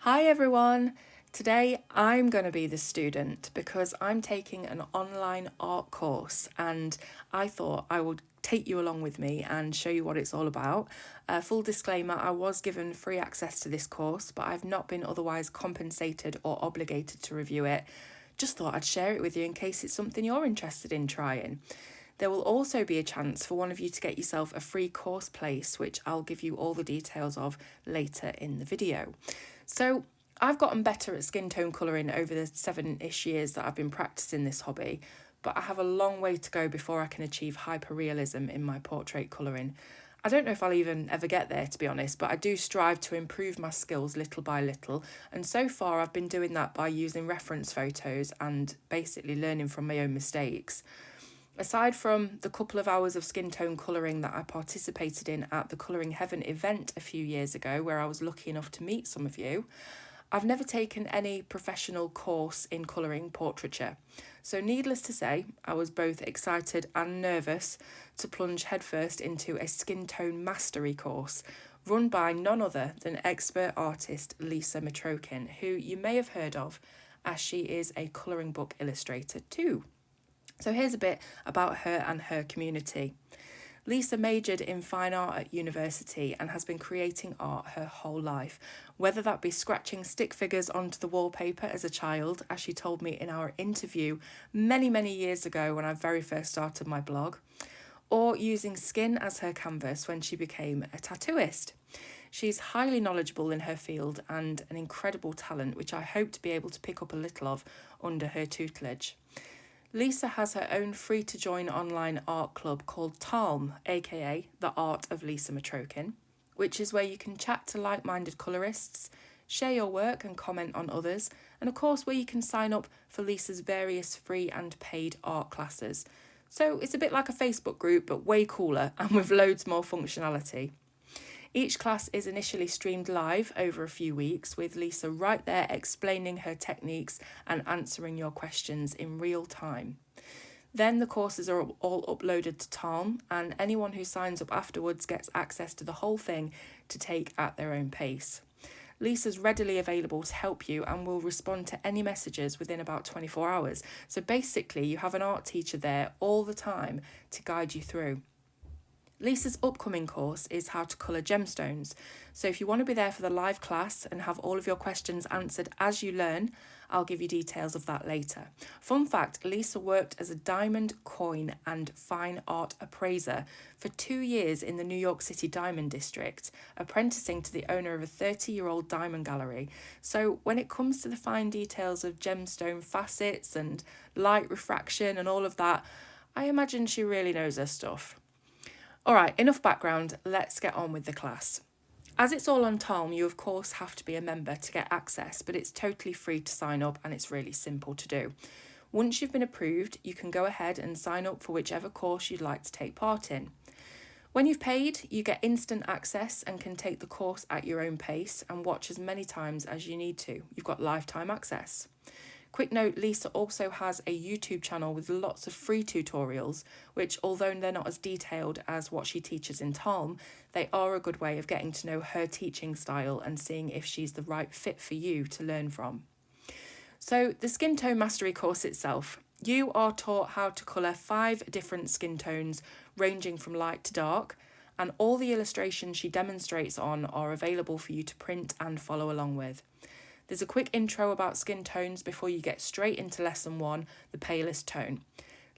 Hi everyone! Today I'm going to be the student because I'm taking an online art course and I thought I would take you along with me and show you what it's all about. Full disclaimer, I was given free access to this course, but I've not been otherwise compensated or obligated to review it. Just thought I'd share it with you in case it's something you're interested in trying. There will also be a chance for one of you to get yourself a free course place, which I'll give you all the details of later in the video. So I've gotten better at skin tone colouring over the 7-ish years that I've been practicing this hobby, but I have a long way to go before I can achieve hyperrealism in my portrait colouring. I don't know if I'll even ever get there, to be honest, but I do strive to improve my skills little by little, and so far I've been doing that by using reference photos and basically learning from my own mistakes. Aside from the couple of hours of skin tone colouring that I participated in at the Colouring Heaven event a few years ago, where I was lucky enough to meet some of you, I've never taken any professional course in colouring portraiture. So needless to say, I was both excited and nervous to plunge headfirst into a skin tone mastery course run by none other than expert artist Lisa Mitrokhin, who you may have heard of as she is a colouring book illustrator too. So here's a bit about her and her community. Lisa majored in fine art at university and has been creating art her whole life, whether that be scratching stick figures onto the wallpaper as a child, as she told me in our interview many years ago when I very first started my blog, or using skin as her canvas when she became a tattooist. She's highly knowledgeable in her field and an incredible talent, which I hope to be able to pick up a little of under her tutelage. Lisa has her own free-to-join online art club called TALM, aka The Art of Lisa Mitrokhin, which is where you can chat to like-minded colourists, share your work and comment on others, and of course where you can sign up for Lisa's various free and paid art classes. So it's a bit like a Facebook group, but way cooler and with loads more functionality. Each class is initially streamed live over a few weeks, with Lisa right there explaining her techniques and answering your questions in real time. Then the courses are all uploaded to Talm, and anyone who signs up afterwards gets access to the whole thing to take at their own pace. Lisa's readily available to help you and will respond to any messages within about 24 hours. So basically, you have an art teacher there all the time to guide you through. Lisa's upcoming course is how to colour gemstones, so if you want to be there for the live class and have all of your questions answered as you learn, I'll give you details of that later. Fun fact, Lisa worked as a diamond, coin and fine art appraiser for 2 years in the New York City Diamond District, apprenticing to the owner of a 30-year-old diamond gallery. So when it comes to the fine details of gemstone facets and light refraction and all of that, I imagine she really knows her stuff. Alright, enough background, let's get on with the class. As it's all on Talm, you of course have to be a member to get access, but it's totally free to sign up and it's really simple to do. Once you've been approved, you can go ahead and sign up for whichever course you'd like to take part in. When you've paid, you get instant access and can take the course at your own pace and watch as many times as you need to. You've got lifetime access. Quick note, Lisa also has a YouTube channel with lots of free tutorials, which although they're not as detailed as what she teaches in Talm, they are a good way of getting to know her teaching style and seeing if she's the right fit for you to learn from. So the skin tone mastery course itself, you are taught how to colour 5 different skin tones ranging from light to dark, and all the illustrations she demonstrates on are available for you to print and follow along with. There's a quick intro about skin tones before you get straight into lesson 1, the palest tone.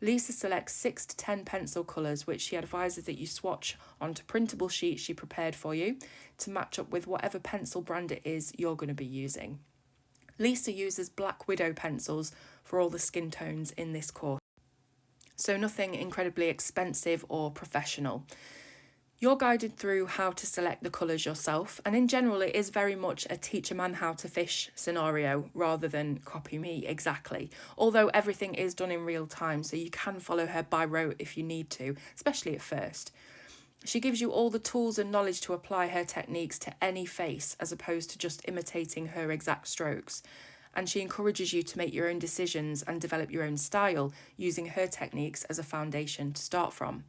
Lisa selects 6 to 10 pencil colours, which she advises that you swatch onto printable sheets she prepared for you to match up with whatever pencil brand it is you're going to be using. Lisa uses Black Widow pencils for all the skin tones in this course, so nothing incredibly expensive or professional. You're guided through how to select the colours yourself, and in general it is very much a teach a man how to fish scenario rather than copy me exactly, although everything is done in real time so you can follow her by rote if you need to, especially at first. She gives you all the tools and knowledge to apply her techniques to any face as opposed to just imitating her exact strokes, and she encourages you to make your own decisions and develop your own style using her techniques as a foundation to start from.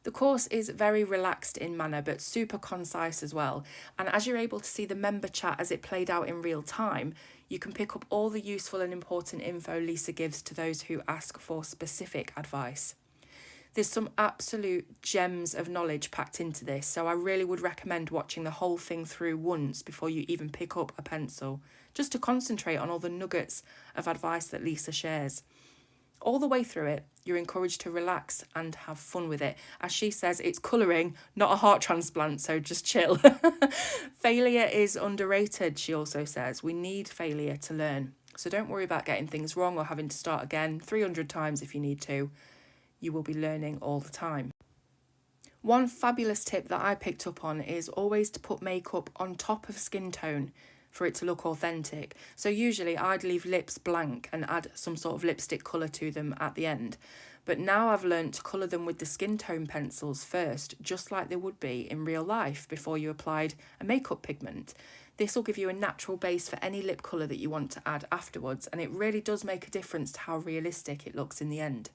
The course is very relaxed in manner, but super concise as well. And as you're able to see the member chat as it played out in real time, you can pick up all the useful and important info Lisa gives to those who ask for specific advice. There's some absolute gems of knowledge packed into this, so I really would recommend watching the whole thing through once before you even pick up a pencil, just to concentrate on all the nuggets of advice that Lisa shares. All the way through it, you're encouraged to relax and have fun with it. As she says, it's colouring, not a heart transplant, so just chill. Failure is underrated, she also says. We need failure to learn. So don't worry about getting things wrong or having to start again 300 times if you need to. You will be learning all the time. One fabulous tip that I picked up on is always to put makeup on top of skin tone for it to look authentic. So usually I'd leave lips blank and add some sort of lipstick colour to them at the end. But now I've learned to colour them with the skin tone pencils first, just like they would be in real life before you applied a makeup pigment. This will give you a natural base for any lip colour that you want to add afterwards, and it really does make a difference to how realistic it looks in the end.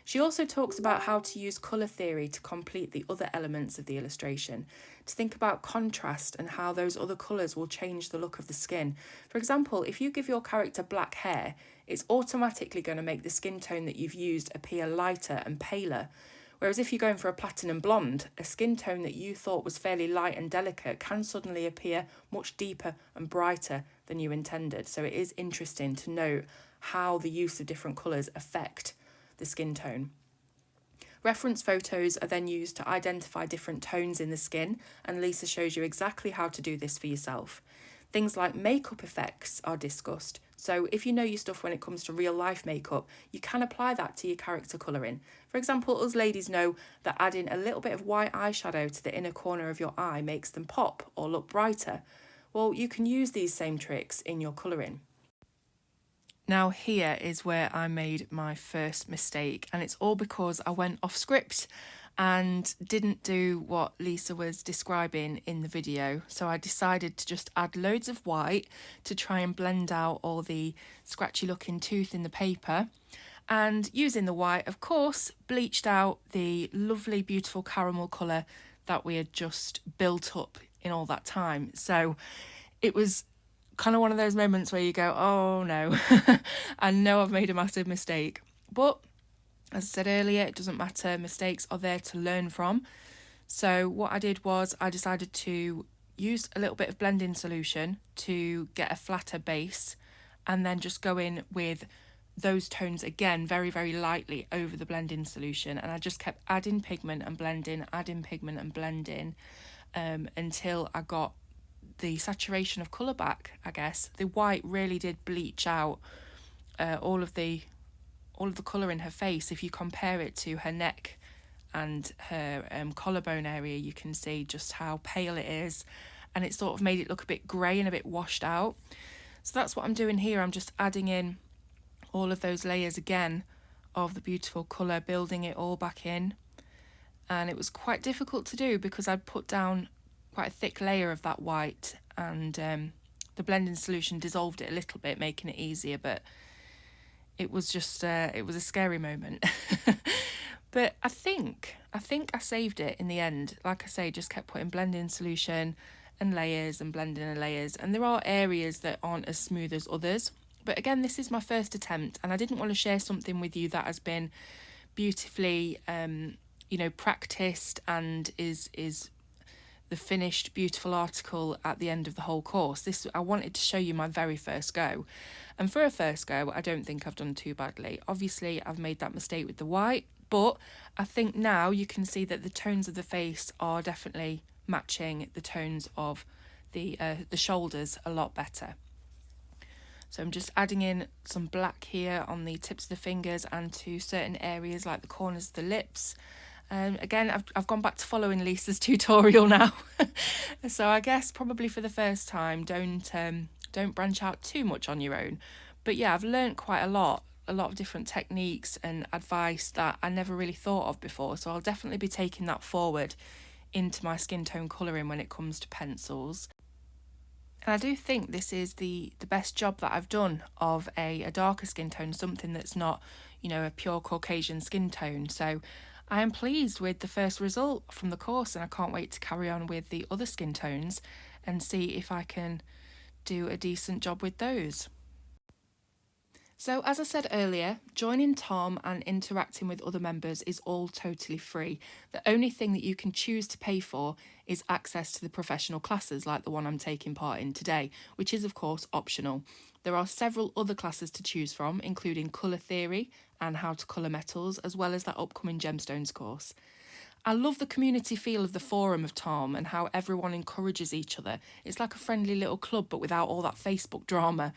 She also talks about how to use colour theory to complete the other elements of the illustration, to think about contrast and how those other colours will change the look of the skin. For example, if you give your character black hair, it's automatically going to make the skin tone that you've used appear lighter and paler. Whereas if you're going for a platinum blonde, a skin tone that you thought was fairly light and delicate can suddenly appear much deeper and brighter than you intended. So it is interesting to note how the use of different colours affect the skin tone. Reference photos are then used to identify different tones in the skin, and Lisa shows you exactly how to do this for yourself. Things like makeup effects are discussed, so if you know your stuff when it comes to real life makeup, you can apply that to your character colouring. For example, us ladies know that adding a little bit of white eyeshadow to the inner corner of your eye makes them pop or look brighter. Well, you can use these same tricks in your colouring. Now here is where I made my first mistake, and it's all because I went off script and didn't do what Lisa was describing in the video. So I decided to just add loads of white to try and blend out all the scratchy looking tooth in the paper. And using the white, of course, bleached out the lovely, beautiful caramel colour that we had just built up in all that time. So it was kind of one of those moments where you go, oh no, I know I've made a massive mistake. But as I said earlier, it doesn't matter. Mistakes are there to learn from. So what I did was I decided to use a little bit of blending solution to get a flatter base, and then just go in with those tones again very, very lightly over the blending solution. And I just kept adding pigment and blending, until I got the saturation of colour back, I guess. The white really did bleach out all of the colour in her face. If you compare it to her neck and her collarbone area, you can see just how pale it is, and it sort of made it look a bit grey and a bit washed out. So that's what I'm doing here. I'm just adding in all of those layers again of the beautiful colour, building it all back in. And it was quite difficult to do because I'd put down quite a thick layer of that white, and the blending solution dissolved it a little bit, making it easier, but it was just it was a scary moment. But I think I saved it in the end. Like I say, just kept putting blending solution and layers and blending and layers, and there are areas that aren't as smooth as others. But again, this is my first attempt, and I didn't want to share something with you that has been beautifully practiced and is the finished beautiful article at the end of the whole course. I wanted to show you my very first go, and for a first go I don't think I've done too badly. Obviously I've made that mistake with the white, but I think now you can see that the tones of the face are definitely matching the tones of the shoulders a lot better. So I'm just adding in some black here on the tips of the fingers and to certain areas like the corners of the lips. Again, I've gone back to following Lisa's tutorial now. So I guess probably for the first time, don't branch out too much on your own. But yeah, I've learnt quite a lot of different techniques and advice that I never really thought of before. So I'll definitely be taking that forward into my skin tone colouring when it comes to pencils. And I do think this is the best job that I've done of a darker skin tone, something that's not, a pure Caucasian skin tone. So I am pleased with the first result from the course, and I can't wait to carry on with the other skin tones and see if I can do a decent job with those. So, as I said earlier, joining Tom and interacting with other members is all totally free. The only thing that you can choose to pay for is access to the professional classes like the one I'm taking part in today, which is of course optional. There are several other classes to choose from, including colour theory and how to colour metals, as well as that upcoming gemstones course. I love the community feel of the forum of Tom and how everyone encourages each other. It's like a friendly little club, but without all that Facebook drama.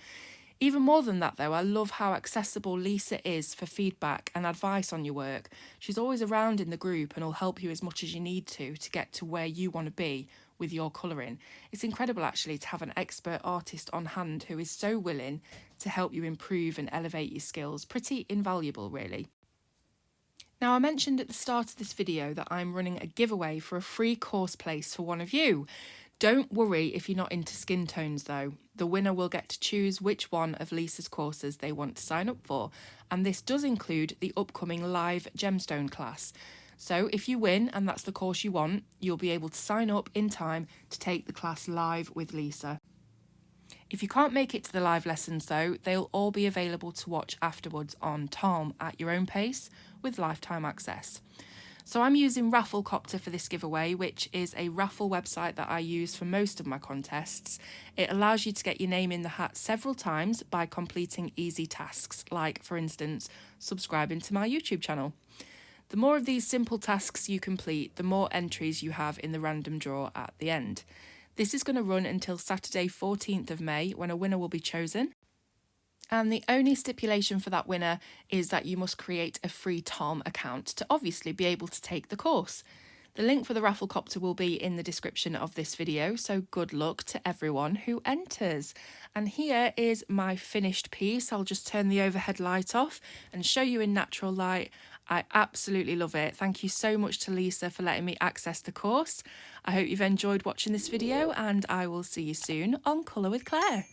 Even more than that, though, I love how accessible Lisa is for feedback and advice on your work. She's always around in the group and will help you as much as you need to get to where you want to be with your colouring. It's incredible, actually, to have an expert artist on hand who is so willing to help you improve and elevate your skills. Pretty invaluable, really. Now, I mentioned at the start of this video that I'm running a giveaway for a free course place for one of you. Don't worry if you're not into skin tones though. The winner will get to choose which one of Lisa's courses they want to sign up for, and this does include the upcoming live gemstone class. So if you win and that's the course you want, you'll be able to sign up in time to take the class live with Lisa. If you can't make it to the live lessons though, they'll all be available to watch afterwards on Tom at your own pace with lifetime access. So I'm using Rafflecopter for this giveaway, which is a raffle website that I use for most of my contests. It allows you to get your name in the hat several times by completing easy tasks, like, for instance, subscribing to my YouTube channel. The more of these simple tasks you complete, the more entries you have in the random draw at the end. This is going to run until Saturday 14th of May, when a winner will be chosen. And the only stipulation for that winner is that you must create a free Tom account to obviously be able to take the course. The link for the Rafflecopter will be in the description of this video, so good luck to everyone who enters. And here is my finished piece. I'll just turn the overhead light off and show you in natural light. I absolutely love it. Thank you so much to Lisa for letting me access the course. I hope you've enjoyed watching this video, and I will see you soon on Colour with Claire.